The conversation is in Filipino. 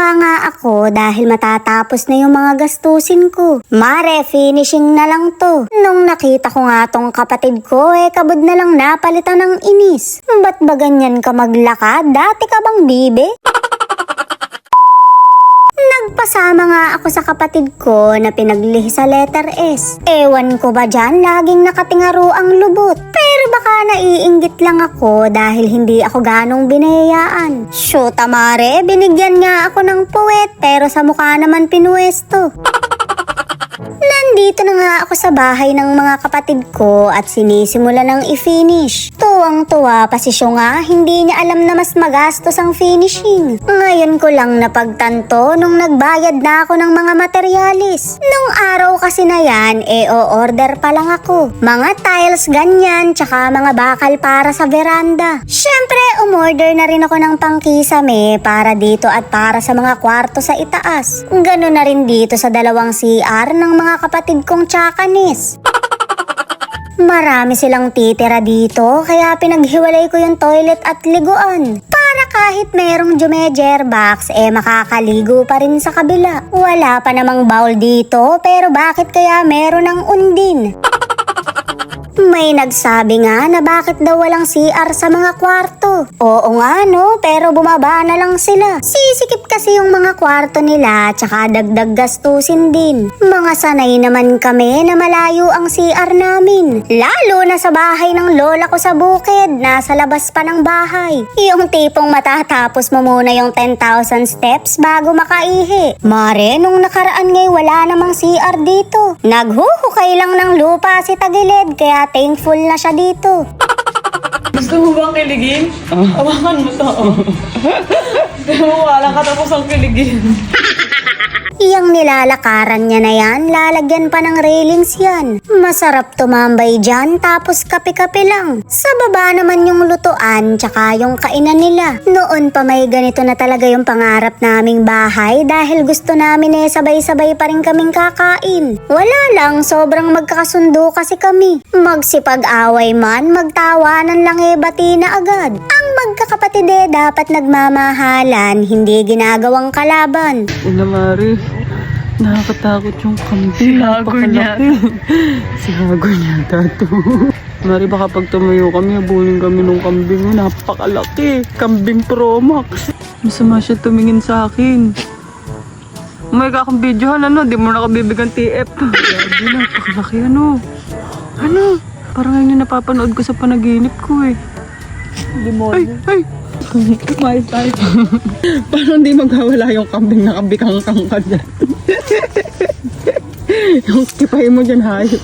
Natuwa nga ako dahil matatapos na yung mga gastusin ko. Mare, finishing na lang to. Nung nakita ko nga tong kapatid ko, kabod na lang napalitan ng inis. Ba't ba ganyan ka maglakad? Dati ka bang bibe? Nagpasama nga ako sa kapatid ko na pinaglihi sa letter S. Ewan ko ba dyan, laging nakatingaro ang lubot. Pero baka naiinggit lang ako dahil hindi ako ganong binayaan. Shoot, amare, binigyan nga ako ng puwet pero sa mukha naman pinuwesto. Nandito na nga ako sa bahay ng mga kapatid ko at sinisimula ng i-finish. Tuwang-tuwa pa si Syo nga, hindi niya alam na mas magastos ang finishing. Ngayon ko lang napagtanto nung nagbayad na ako ng mga materialis. Nung araw kasi na yan, o-order pa lang ako. Mga tiles ganyan, tsaka mga bakal para sa veranda. Syempre, umorder na rin ako ng pangkisame para dito at para sa mga kwarto sa itaas. Ganoon na rin dito sa dalawang CR ng mga kapatid kong tsakanis. Marami silang titira dito kaya pinaghiwalay ko yung toilet at liguan. Para kahit merong jumejer box makakaligo pa rin sa kabila. Wala pa namang bowl dito pero bakit kaya meron ng undin? May nagsabi nga na bakit daw walang CR sa mga kwarto. Oo nga no, pero bumaba na lang sila. Sisikip kasi yung mga kwarto nila tsaka dagdag gastusin din. Mga sanay naman kami na malayo ang CR namin. Lalo na sa bahay ng lola ko sa bukid, nasa labas pa ng bahay. Yung tipong matatapos mo muna yung 10,000 steps bago makaihi. Mare, nung nakaraan ngay wala namang CR dito. Naghuhukay lang ng lupa si Tagilid kaya thankful na siya dito. Gusto mo bang kiligin? Awakan mo to. Pero wala ka tapos ang kiligin. Iyang nilalakaran niya na yan, lalagyan pa ng railings yan. Masarap tumambay dyan, tapos kape-kape lang. Sa baba naman yung lutuan, tsaka yung kainan nila. Noon pa may ganito na talaga yung pangarap naming bahay dahil gusto namin sabay-sabay pa rin kaming kakain. Wala lang, sobrang magkakasundo kasi kami. Magsipag-away man, magtawanan lang bati na agad. Ang magkakapatid dapat nagmamahalan, hindi ginagawang kalaban. Una Mari, nakakatakot yung kambing. Sihago niya. Sihago niya, tato. Mari, baka pag tumayo kami, habulin kami nung kambing. Napakalaki. Kambing Pro Max. Masama siya tumingin sa akin. May kakang videohan, di mo nakabibigyan TF. Grabe, napakalaki, Parang yun yung napapanood ko sa panaginip ko Demonyo. Ay! Kumayos tayo. Parang di magkawala yung kambing na kabikang-kang ka dyan. Yung kipay mo dyan, hayop.